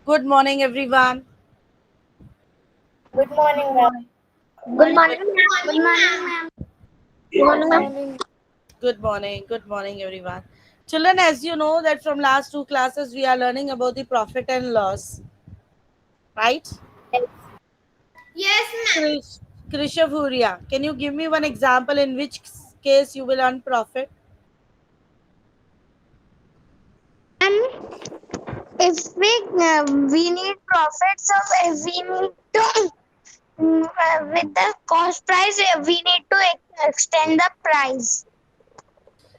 Good morning, everyone. Good morning, ma'am. Good Morning. morning, ma'am. Good morning, ma'am. Good morning, ma'am. Good morning. Good morning, everyone. Children, as you know that from last two classes we are learning about the profit and loss, right? Yes, ma'am. Krishavuria, can you give me one example in which case you will earn profit? If we need profit, so if we need to with the cost price, we need to extend the price.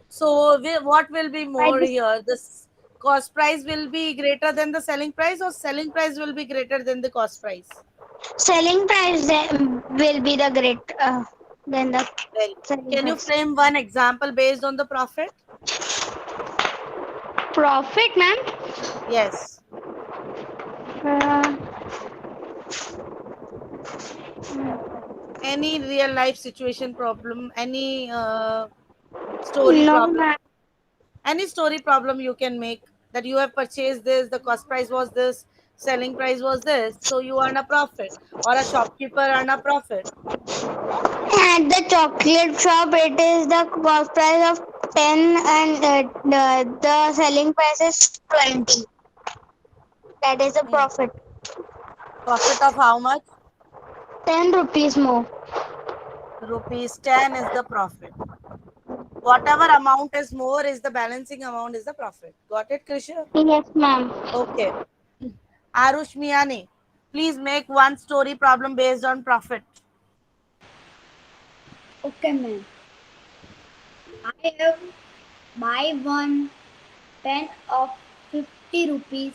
So, what will be By more this here? This cost price will be greater than the selling price, or selling price will be greater than the cost price? selling price will be the great than the Well, selling can you price. frame one example based on the profit? Profit, ma'am. Yes. Uh, Any real life situation problem, any story no, problem, ma'am. any story problem you can make, that you have purchased this, the cost price was this, selling price was this, so you earn a profit, or a shopkeeper earn a profit. At the chocolate shop, it is the cost price of 10 and the selling price is 20. That is a Hmm. profit. Profit of how much? 10 rupees more. Rupees 10 is the profit. Whatever amount is more is the balancing amount is the profit. Got it, Krisha? Yes, ma'am. Okay. Arush Miani, please make one story problem based on profit. Okay, ma'am. I have buy one pen of 50 rupees.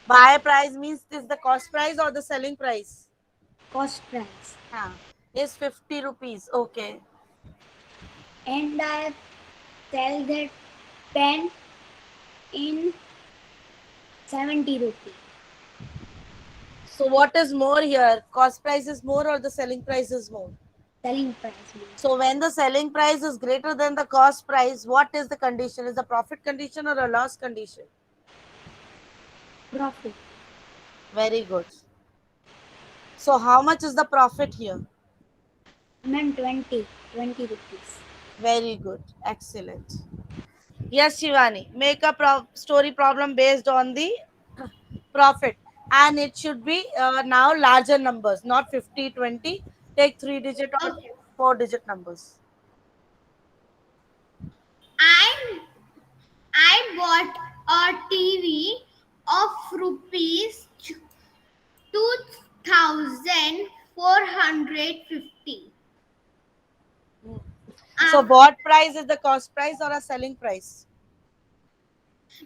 Buy price means is the cost price or the selling price? Cost price. Huh. Is 50 rupees. Okay. And I sell that pen in 70 rupees. So what is more here? Cost price is more or the selling price is more? Selling price, ma'am. So when the selling price is greater than the cost price, what is the condition? Is the profit condition or a loss condition? Profit. Very good. So how much is the profit here? Ma'am, 20 rupees. Very good. Excellent. Yes, Shivani. Make a story problem based on the profit. And it should be now larger numbers, not 50, 20. Take 3 digit or Okay. 4 digit numbers. I I bought a TV of rupees 2450. So what price is the cost price or a selling price?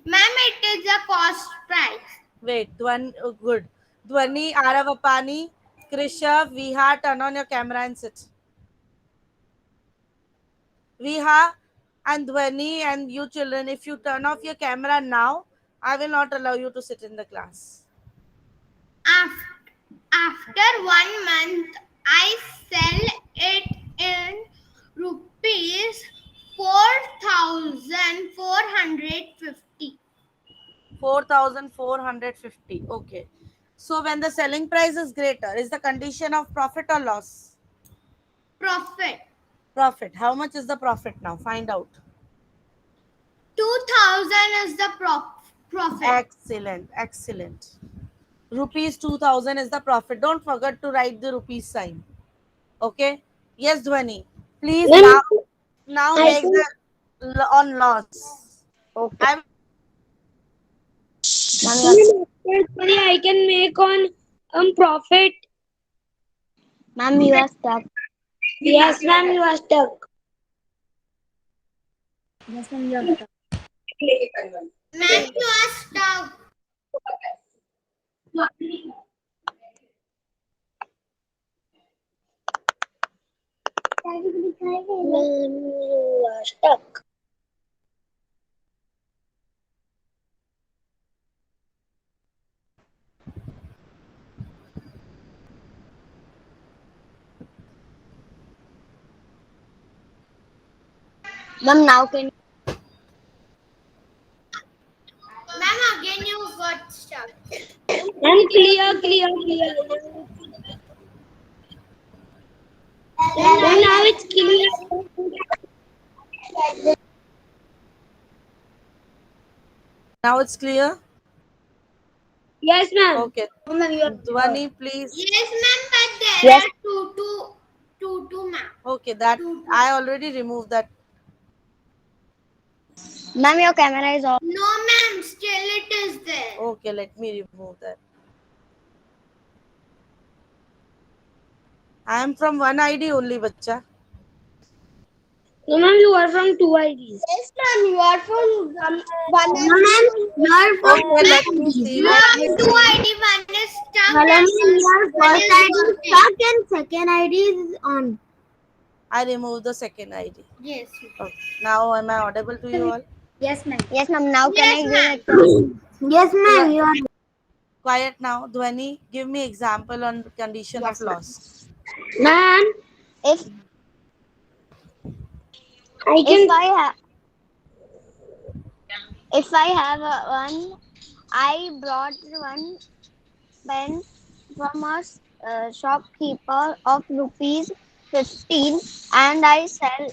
Ma'am, it is a cost price. Wait, good. Dwani, Aravapani, Krisha, Viha, turn on your camera and sit. Viha and Dwani and you children, if you turn off your camera now, I will not allow you to sit in the class. After 1 month, I sell it in rupees 4450. 4,450. Okay. So when the selling price is greater, is the condition of profit or loss? Profit. Profit. How much is the profit now? Find out. 2000 is the profit. Excellent. Excellent. Rupees 2,000 is the profit. Don't forget to write the rupees sign. Okay. Yes, Dhwani. Please Then now I make think the on loss. okay. I Ma'am, sorry, I can make on profit. Ma'am, you are stuck. Yes, ma'am, you are stuck. Yes, ma'am, you are stuck. Ma'am, you are stuck. Ma'am, you are stuck. Ma'am, now can And clear. And now it's clear. Now it's clear? Yes, ma'am. Okay. Oh, ma'am, you are clear. Dhvani, please. Yes, ma'am, but there Yes. are two, ma'am. Okay, that I already removed that. Ma'am, your camera is off. No, ma'am, still it is there. Okay, let me remove that. I am from one ID only, bacha. No, ma'am, you are from two IDs. Yes, ma'am, you are from one ID. No, ma'am, you are from Okay, let me see. Let me two see. ID. One is stuck. Hello, ma'am, your first ID is stuck and second ID is on. I removed the second ID. Yes. Okay. Now am I audible to you all? Yes, ma'am. Yes, ma'am. Now can I Yes, give ma'am. Yes, ma'am, you are. Quiet now. Dhvani, give me example on condition of Yes, ma'am. loss. Ma'am, If I if can. I have one, I brought one pen from a shopkeeper of rupees 15, and I sell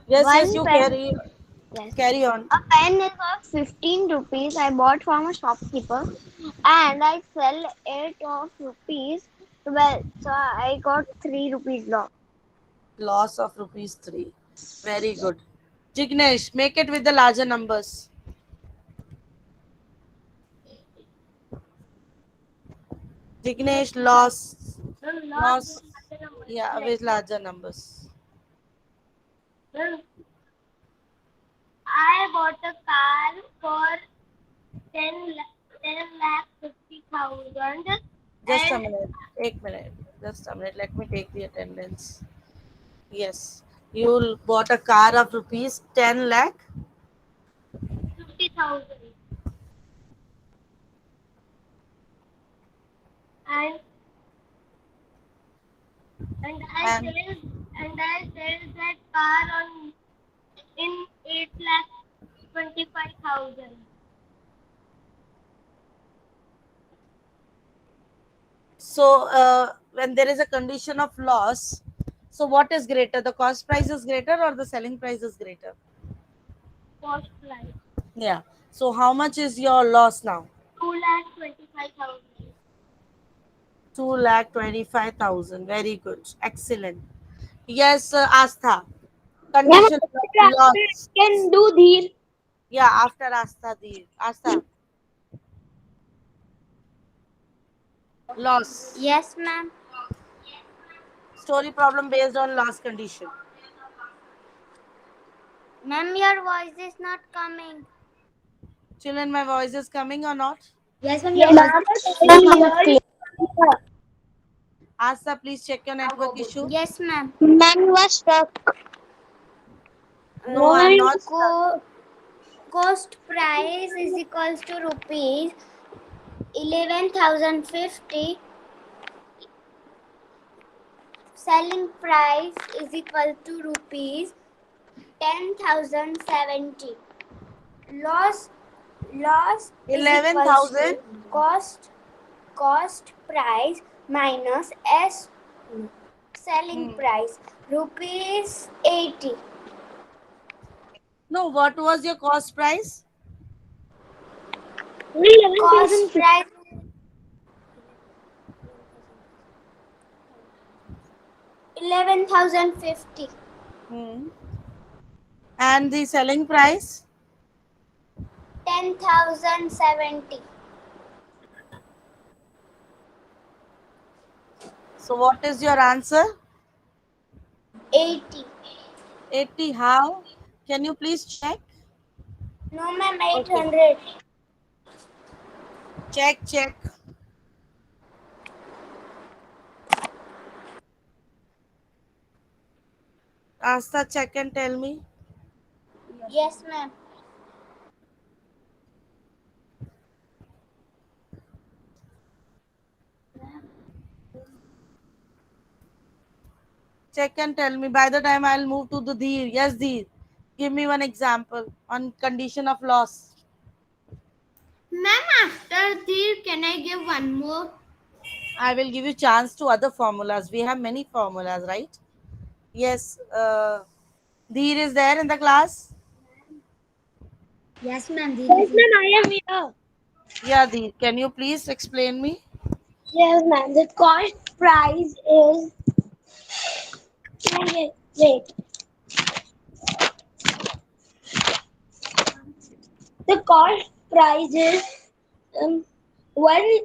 Yes, yes, one you pen. carry Yes. carry on. A pen is of 15 rupees I bought from a shopkeeper, and I sell it of rupees 12. So I got 3 rupees loss. Loss of rupees 3. Very good. Jignesh, make it with the larger numbers. Jignesh, loss. Yeah, with larger numbers. I bought a car for 10 lakh 50,000 Just a and minute. 8 minute. Just a minute. Let me take the attendance. Yes. You bought a car of rupees 10 lakh. 50,000 and and And I sold that car on in 8 lakh 25,000. so when there is a condition of loss, so what is greater? The cost price is greater or the selling price is greater? Cost price Yeah. So how much is your loss now? 2 lakh 25,000. 2,25,000. Very good. Excellent. Yes, Astha. Ma'am, Condition of after loss. can do these. Yeah, after Astha, the Astha. Loss. Yes, ma'am. Story problem based on loss condition. Ma'am, your voice is not coming. Children, my voice is coming or not? Yes, ma'am, Yes, your voice is clear. Astha, please check your network issue. Yes, ma'am. ma'am, you are stuck. No, I am not stuck. Cost price is equals to rupees 11,050. Selling price is equal to rupees 10,070. Loss is equals to 11,000. cost price minus S selling price rupees 80. No, what was your cost price? Cost price 11,050. Hmm. And the selling price? 10,070. So what is your answer? 80. 80. How? Can you please check? No, ma'am, Okay. 800. Check. Asta, check and tell me. Yes, ma'am. Check and tell me. By the time I'll move to the Dheer. Yes, Dheer. Give me one example on condition of loss. Ma'am, after this, can I give one more? I will give you chance to other formulas. We have many formulas, right? Yes. Dheer is there in the class. Yes, ma'am. Yes, ma'am, I am here. Yeah, Dheer. Can you please explain me? Yes, ma'am. The cost price is. Wait. The cost price is one.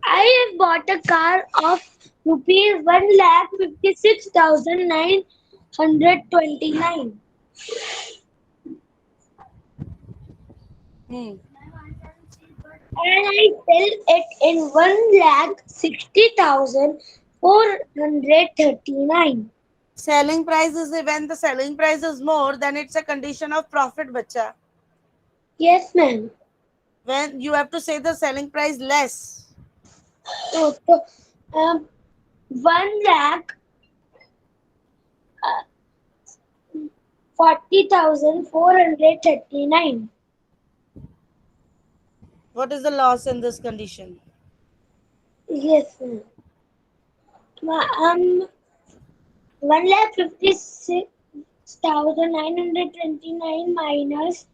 I have bought a car of rupees 1,56,929, Hmm. and I sell it in 1,60,439. Selling price is when the selling price is more, then it's a condition of profit, bacha. Yes, ma'am. When you have to say the selling price less. So, um, 1,40,439. What is the loss in this condition? Yes, ma'am. Um, 1,56,929 minus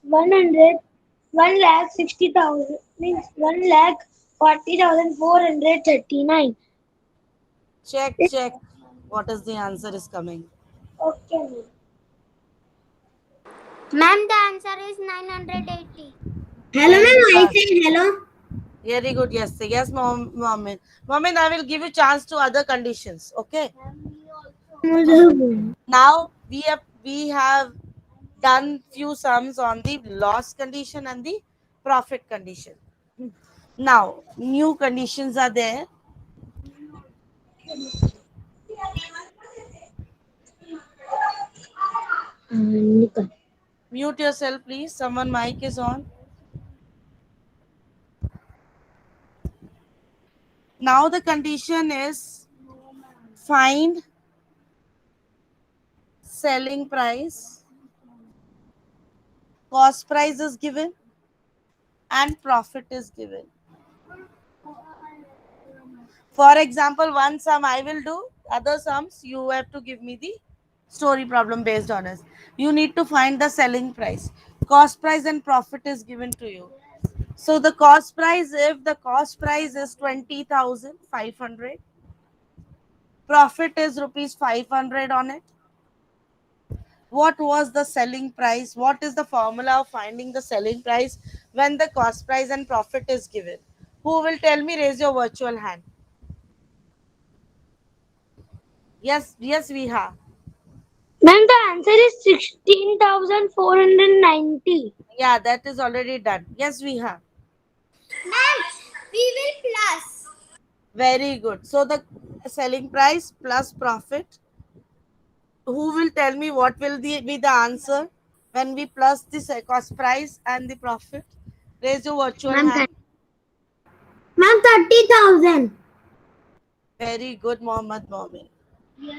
100, 1,60,000 means 1,40,439. Check. What is the answer is coming? Okay, ma'am. Ma'am, the answer is 980. Hello, Very ma'am. I fast. said hello. Very good. Yes, yes, mom, Mohammed. Mohammed, I will give you chance to other conditions. Okay. Now we have done few sums on the loss condition and the profit condition. Now new conditions are there. Mute yourself, please. Someone mic is on. Now the condition is find selling price, cost price is given, and profit is given. For example, one sum I will do, other sums you have to give me the story problem based on it. You need to find the selling price. Cost price and profit is given to you. So the cost price, if the cost price is 20,500, profit is rupees 500 on it. What was the selling price? What is the formula of finding the selling price when the cost price and profit is given? Who will tell me? Raise your virtual hand. Yes, we have. Ma'am, the answer is 16,490. Yeah, that is already done. Yes, we have. Ma'am, we will plus. Very good. So the selling price plus profit. Who will tell me what will be the answer when we plus the cost price and the profit? Raise your virtual Ma'am, hand. ma'am, 30,000. Very good, Mohammed Momin.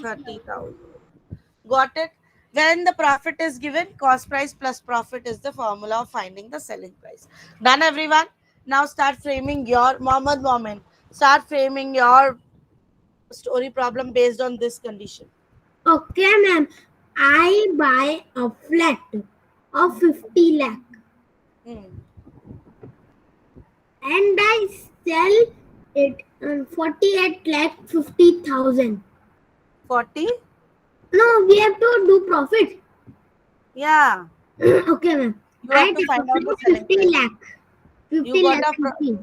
30,000. Got it? When the profit is given, cost price plus profit is the formula of finding the selling price. Done, everyone? Now start framing your Mohammed Momin. Start framing your story problem based on this condition. Okay, ma'am. I buy a flat of 50 lakh Hmm. and I sell it on 48 lakh 50,000. 40? No, we have to do profit. Yeah. Okay, ma'am. You I have to take find out profit the of selling 50 price. lakh. You 50 got lakh a 50.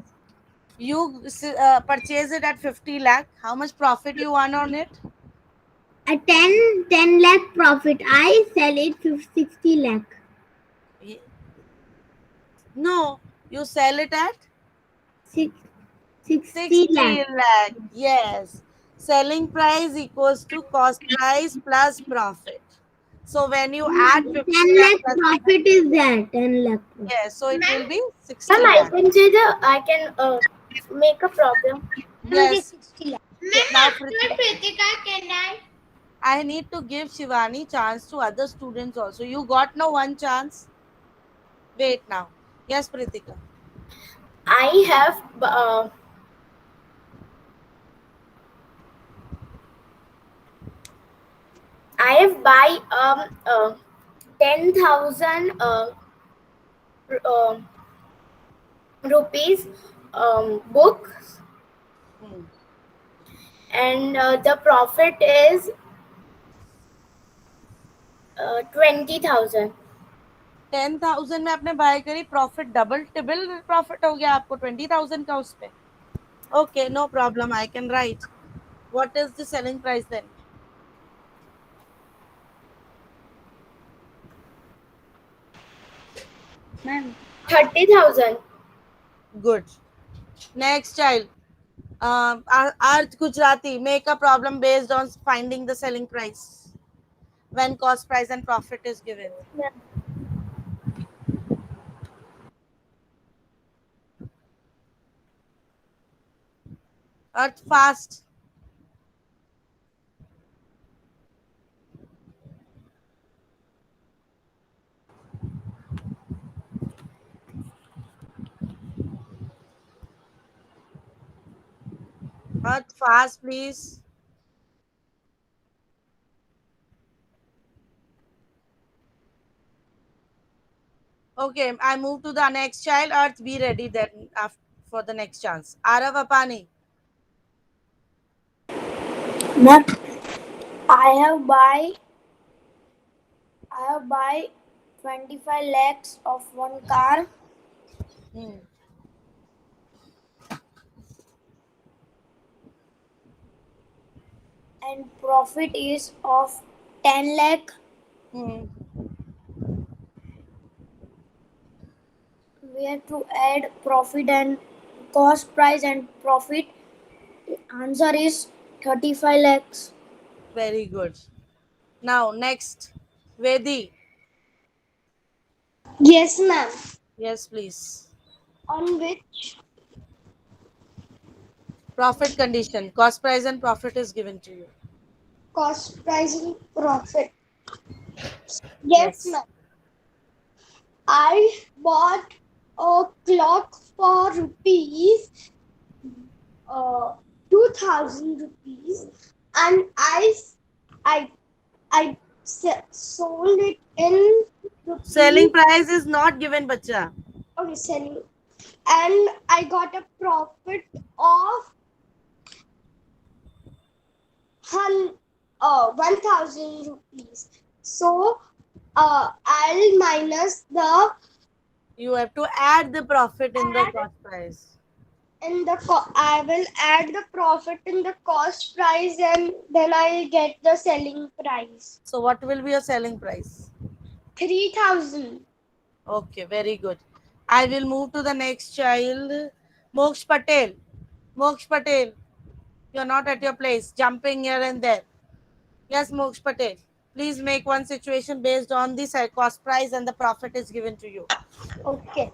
you purchase it at 50 lakh. How much profit you want on it? A 10 lakh profit. I sell it 60 lakh. Ye- No, you sell it at Six, 60 lakh. 60 lakh. Yes. Selling price equals to cost price plus profit. So when you add 50 10 lakh lakh plus, profit is there. 10 lakh profit. yes, so it will be Ma'am, 60 lakh. I can make a problem. Yes. Ma'am, Now, after Pritika, can I? I need to give Shivani chance to other students also. You got no one chance. Wait now. Yes, Pritika. I have buy 10,000 um rupees book, Hmm. and the profit is 20,000. 10,000 में आपने bye करी, profit double टिबल profit हो गया आपको 20,000 का उस पे. Okay, no problem, I can write. What is the selling price then? Ma'am. 30,000. Good. Next child. Arth Gujarati, make a problem based on finding the selling price when cost price and profit is given. Arth fast. Arth fast, please. Okay, I move to the next child. Arth, be ready then for the next chance. Arav Apani. Ma'am, I have buy 25 lakhs of one car, Hmm. and profit is of 10 lakh. Hmm. We have to add profit and cost price and profit. Answer is 35 lakhs. Very good. Now next, Vedi. Yes, ma'am. Yes, please. On which Profit condition. Cost price and profit is given to you. cost price and profit? Yes, Yes. ma'am. I bought a clock for rupees 2,000 rupees, and I I sold it in Selling rupees. price is not given, bacha. Okay, selling, and I got a profit of 1,000 rupees. So I'll minus the You have to add the profit in the add cost price. I will add the profit in the cost price, and then I'll get the selling price. So what will be your selling price? 3,000. Okay, very good. I will move to the next child. Moksh Patel. Moksh Patel, you're not at your place, jumping here and there. Yes, Moksh Patel. Please make one situation based on the cost price and the profit is given to you. Okay.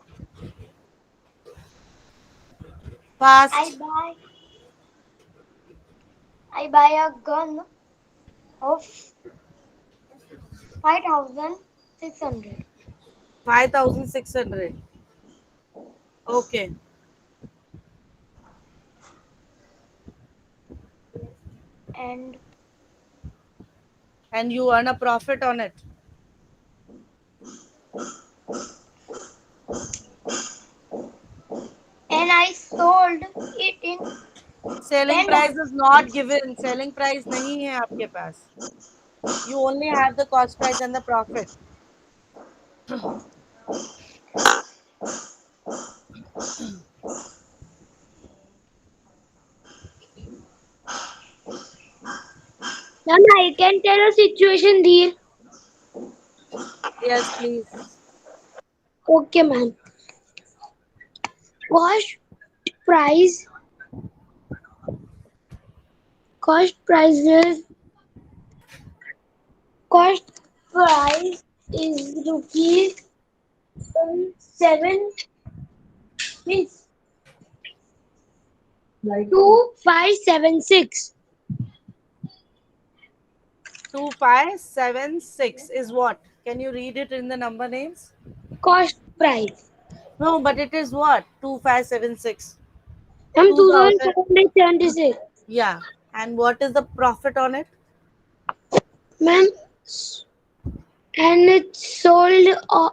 I Fast. buy I buy a gun of 5,600, 5,600. Okay. and And you earn a profit on it. I sold it in Selling 10 price lakhs. is not given. Selling price नहीं है आपके पास. You only have the cost price and the profit. Ma'am, I can tell a situation there. Yes, please. Okay, ma'am. Cost price cost prices cost price is rupees 7 means 2,576. 2576 is what? Can you read it in the number names? Cost price. No, but it is what? 2576. Ma'am, 2000. 2,576. Yeah. And what is the profit on it? Ma'am, and it's sold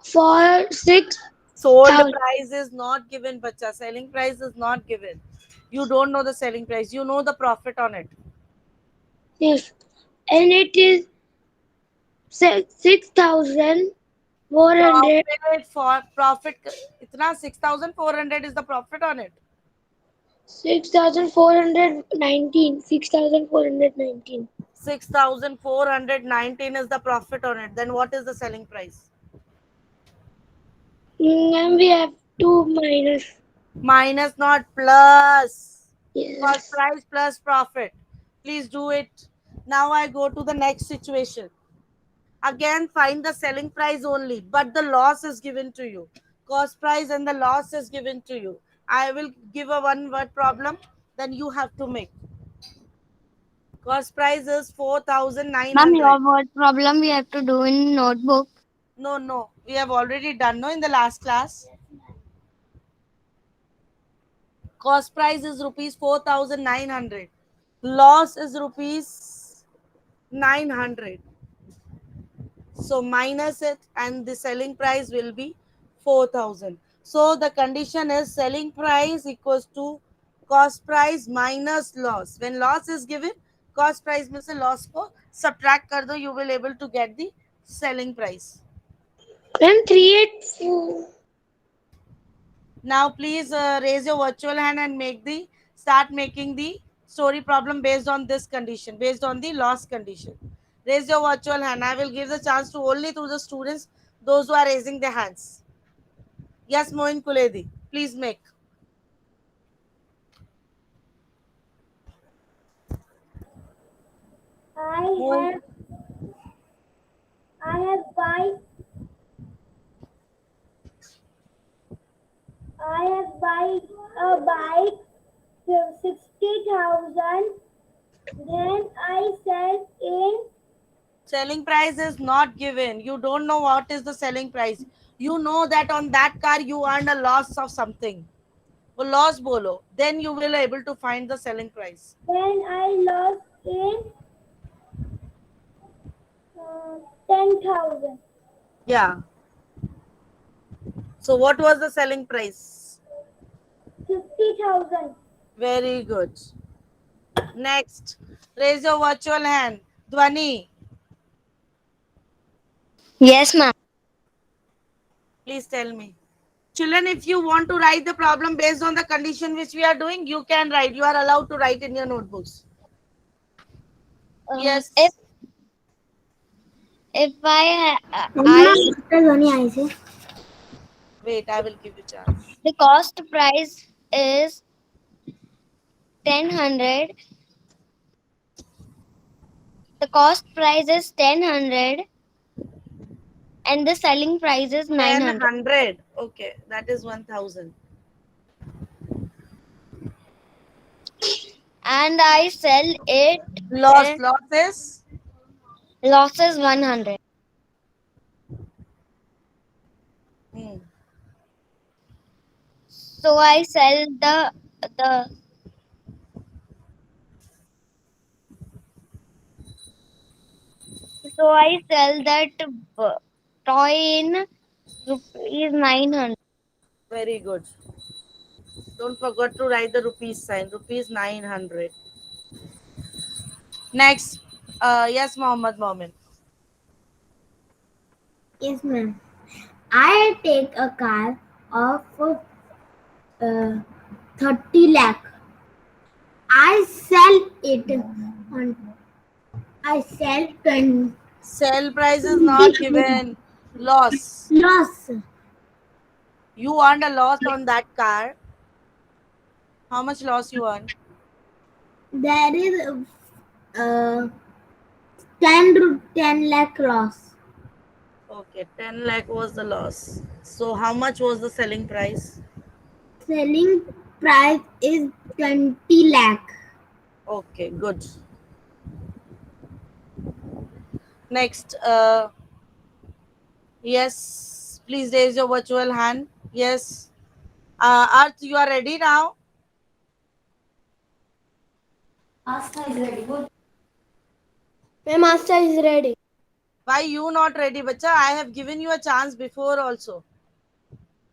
for 6,000. Sold price is not given, bacha. Selling price is not given. You don't know the selling price. You know the profit on it. Yes. And it is 6,400. Profit for profit. Itna 6400 is the profit on it. 6,419. 6,419. 6419 is the profit on it. Then what is the selling price? And we have to minus. Minus, not plus. Cost Yes. price plus profit. Please do it. Now I go to the next situation. Again, find the selling price only, but the loss is given to you. Cost price and the loss is given to you. I will give a one word problem, then you have to make. Cost price is Ma'am, 4900. your word problem we have to do in notebook. No, no, we have already done, no, in the last class. Cost price is rupees 4900. Loss is rupees 900. So minus it and the selling price will be 4000. So the condition is selling price equals to cost price minus loss. When loss is given, cost price में से loss को subtract कर दो, you will able to get the selling price. Ma'am, 384. Now please raise your virtual hand and start making the story problem based on this condition, based on the loss condition. Raise your virtual hand. I will give the chance to only to the students, those who are raising their hands. Yes, Moin Kuledi, please make. I Moin. have I have buy I have buy a bike for 60,000. Then I sell in. Selling price is not given. You don't know what is the selling price. You know that on that car you earned a loss of something. वो loss बोलो. Then you will able to find the selling price. Then I lost in 10,000. Yeah. So what was the selling price? 50,000. Very good. Next, raise your virtual hand. Dhwani, Yes, ma'am. please tell me. Children, if you want to write the problem based on the condition which we are doing, you can write. You are allowed to write in your notebooks. If Yes. I Wait, I will give you chance. the cost price is 1000. The cost price is 1000 and the selling price is 900. 1000. Okay, that is 1000. And I sell it. Loss. Loss is Loss is 100. hmm, So I sell the so I sell that toy in rupees 900. very good. Don't forget to write the rupees sign. Rupees 900. Next, yes, Mohammed Momin. Yes, ma'am. I take a car of 30 lakh. I sell it on. I sell 20 Sell price is not given. Loss. loss. You earned a loss on that car. How much loss you earned? There is 10 lakh loss. Okay, 10 lakh was the loss. So how much was the selling price? Selling price is 20 lakh. Okay, good. Next, yes, please raise your virtual hand. Yes. Arth, you are ready now? My master is ready. Why you not ready, bacha? I have given you a chance before also.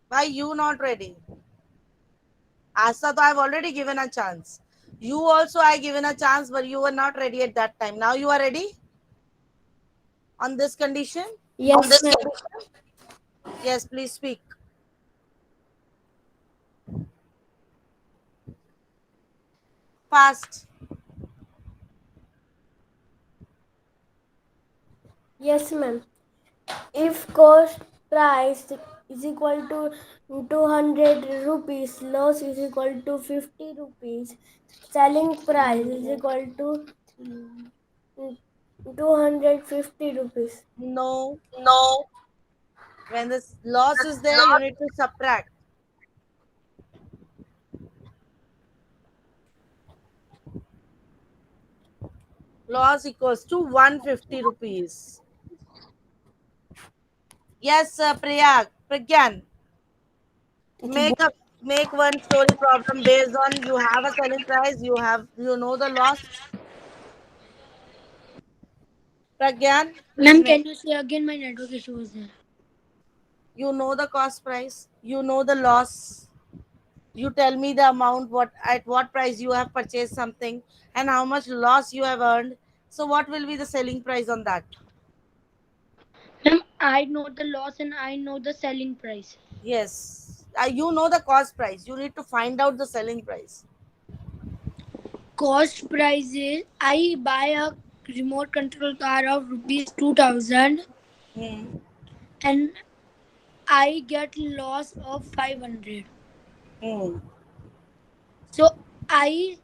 Why you not ready? Asa, I have already given a chance. You also I given a chance, but you were not ready at that time. Now you are ready on this condition? Yes, ma'am. Yes, please speak. Fast. Yes, ma'am. If cost price is equal to 200 rupees, loss is equal to 50 rupees, selling price is equal to 250 rupees. No. No. When the loss is there, you need to subtract. Loss equals to 150 rupees. Yes, Pragyan. Make a make one story problem based on you have a selling price, you know the loss. Pragyan, please Ma'am, make. can you say again? My network issue was there. You know the cost price, you know the loss. You tell me the amount, what at what price you have purchased something and how much loss you have earned. So what will be the selling price on that? Ma'am, I know the loss and I know the selling price. Yes. You know the cost price. You need to find out the selling price. Cost price is I buy a remote control car of rupees 2000 Hmm. and I get loss of 500. Hmm. So I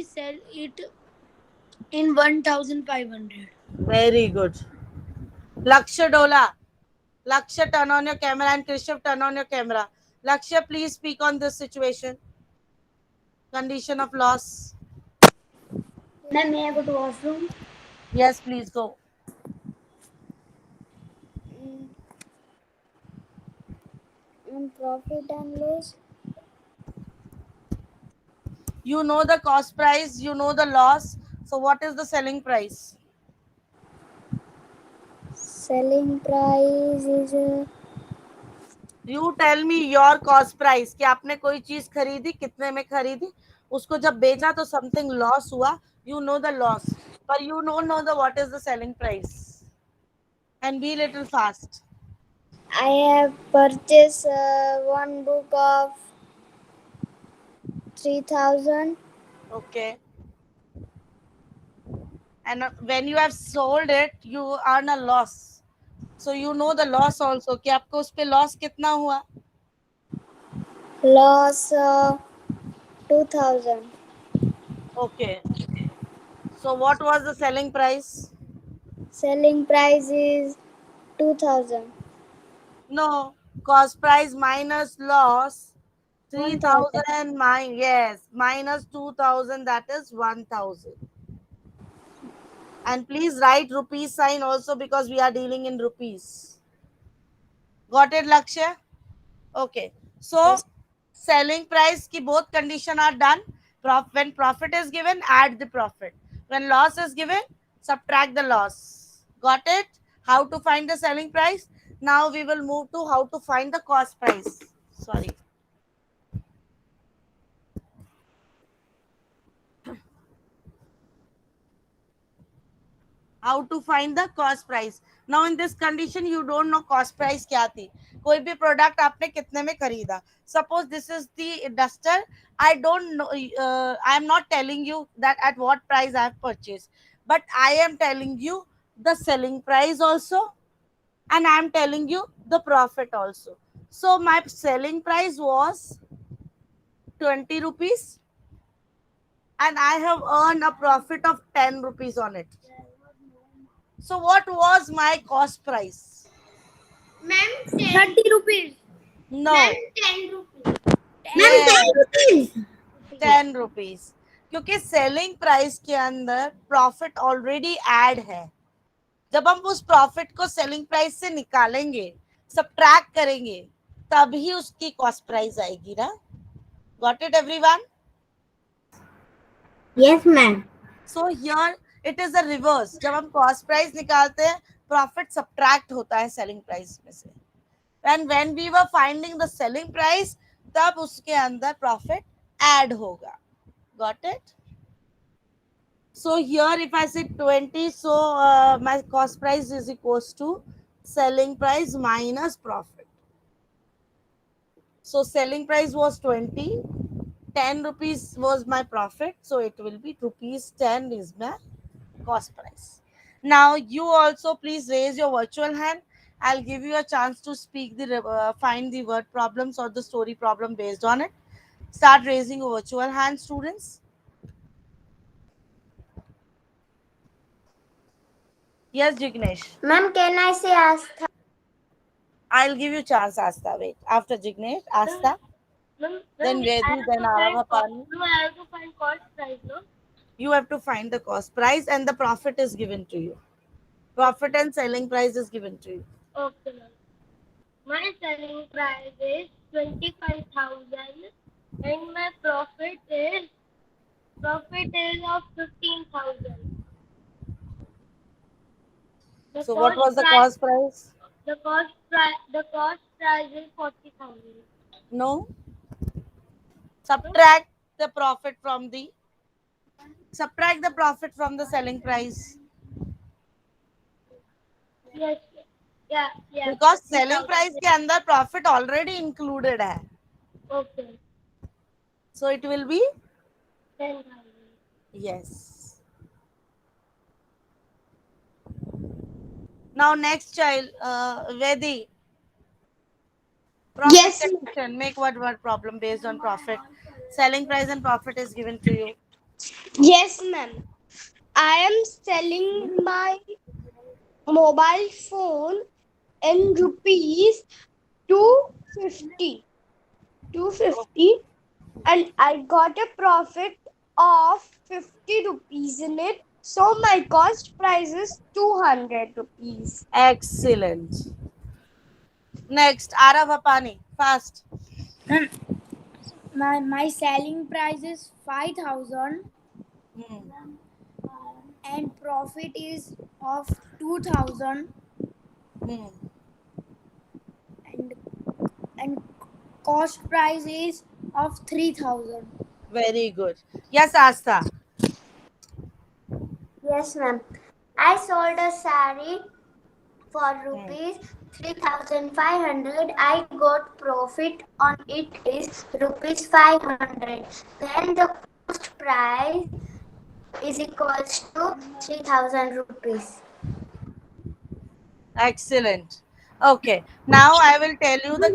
sell it in 1500. Very good. Lakshya Dola. Lakshya, turn on your camera, and Krishav, turn on your camera. Lakshya, please speak on this situation. Condition of loss. Ma'am, may I go to washroom? Yes, please go. Profit and loss. You know the cost price, you know the loss. So, what is the selling price? Selling price is You tell me your cost price कि आपने कोई चीज खरीदी कितने में खरीदी उसको जब बेचा तो something loss हुआ. You know the loss, but you don't know the what is the selling price. And be little fast. I have purchased one book of 3000. Okay. And when you have sold it, you earn a loss. So you know the loss also कि आपको उस पे loss कितना हुआ. Loss 2000. Okay. So what was the selling price? Selling price is 2000. No. Cost price minus loss 1000. 3000 yes, minus 2000, that is 1000. And please write rupees sign also because we are dealing in rupees. Got it, Lakshya? Okay. So Yes. selling price ki both condition are done. When profit is given, add the profit. When loss is given, subtract the loss. Got it? How to find the selling price? Now we will move to how to find the cost price. Sorry. How to find the cost price. Now in this condition you don't know cost price क्या थी. कोई भी product आपने कितने में खरीदा. Suppose this is the duster. I don't know. I am not telling you that at what price I have purchased, but I am telling you the selling price also, and I am telling you the profit also. So my selling price was 20 rupees, and I have earned a profit of 10 rupees on it. So what was my cost price? Ma'am, 30 rupees. Ma'am, No. 10 rupees. Ma'am, Yes, 10 rupees. 10 rupees. क्योंकि selling price के अंदर profit already add है. जब हम उस profit को selling price से निकालेंगे, सब्ट्रैक्ट करेंगे, तभी उसकी कॉस्ट प्राइस आएगी ना. Got it everyone? Yes, ma'am. So here it is the reverse. जब हम कॉस्ट प्राइस निकालते हैं, प्रॉफिट सब्ट्रैक्ट होता है सेलिंग प्राइस में से. And when we were finding the selling price, तब उसके अंदर प्रॉफिट ऐड होगा. Got it? So here if I say 20, so my cost price is equals to selling price minus profit. So selling price was 20, 10 rupees was my profit, so it will be rupees 10 is my cost price. Now you also please raise your virtual hand. I'll give you a chance to speak the find the word problems or the story problem based on it. Start raising your virtual hand, students. Yes, Jignesh. Ma'am, can I say Astha? I'll give you chance, Asta. Wait. After Jignesh, Asta, then Vedu, then Aravapani. No, I have to find cost price, no? You have to find the cost price and the profit is given to you. Profit and selling price is given to you. Okay, ma'am. My selling price is 25,000 and my profit is of 15,000. So what was the cost price? The cost price is 40,000. No. Subtract the profit from the selling price. Yes. Yeah. Because selling price के अंदर profit already included है. Okay. So it will be 10,000. yes. Now next child, Vedi. Profit Yes. condition. Make what word problem based on profit. Selling price and profit is given to you. Yes, ma'am. I am selling my mobile phone in rupees 250. 250, and I got a profit of 50 rupees in it. So my cost price is 200 rupees. Excellent. Next, Aravapani. Fast. My selling price is 5,000 Hmm. and profit is of 2,000 Hmm. and cost price is of 3,000. Very good. Yes, Asta. Yes, ma'am. I sold a sari for rupees 3,500. I got profit on it is rupees 500. Then the cost price is equals to 3,000 rupees. Excellent. Okay. Now I will tell you the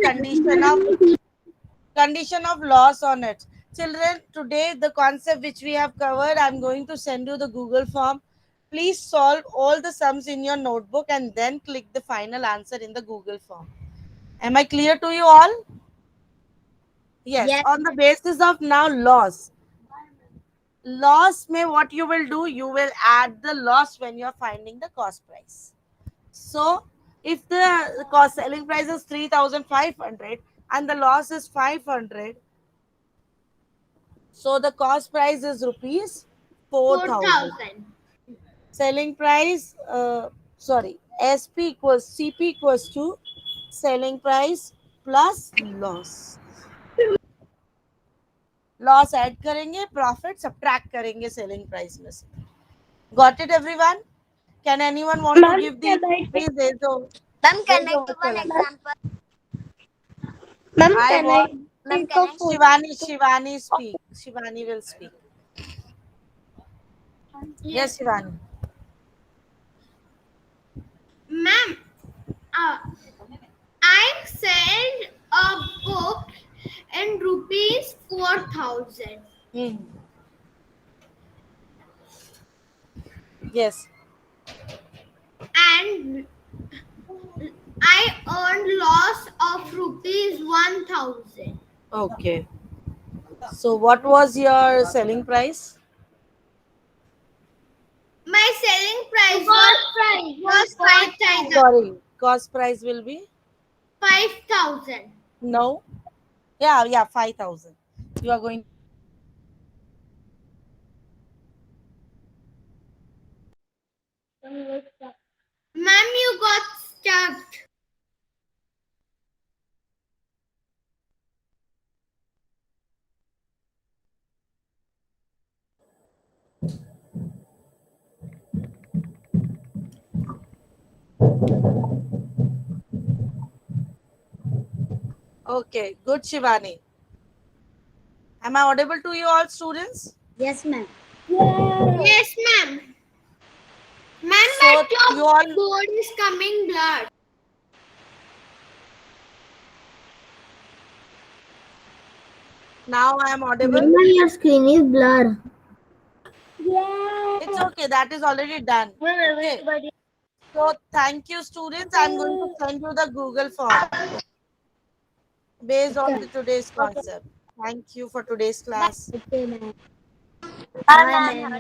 condition of loss on it. Children, today the concept which we have covered, I'm going to send you the Google form. Please solve all the sums in your notebook and then click the final answer in the Google form. Am I clear to you all? Yes. Yes. On the basis of now loss. Loss may what you will do, you will add the loss when you're finding the cost price. So if the cost selling price is 3,500 and the loss is 500, so the cost price is rupees 4,000. Selling price, SP equals CP equals to selling price plus loss. Loss add करेंगे, profit subtract करेंगे selling price में से. Got it everyone? Can anyone want to give the please दे दो. Ma'am, can I give one example? Ma'am, can I take a photo? Shivani speak. Shivani will speak. Yes, Shivani. Ma'am, I sell a book in rupees 4,000. Yes. And I earned loss of rupees 1,000. Okay. So what was your selling price? My selling price was was 5,000. Sorry, cost price will be 5,000. no. Yeah, 5,000. You are going. Ma'am, you got stuck. Okay, good, Shivani. Am I audible to you all, students? Yes, ma'am. Yes, ma'am. Ma'am, So but your you all board is coming blurred. now I am audible. Your screen is blurred. It's okay. That is already done. Okay. So thank you, students. I'm going to send you the Google form based on the today's concept. Thank you for today's class. Okay, ma'am. Bye, ma'am.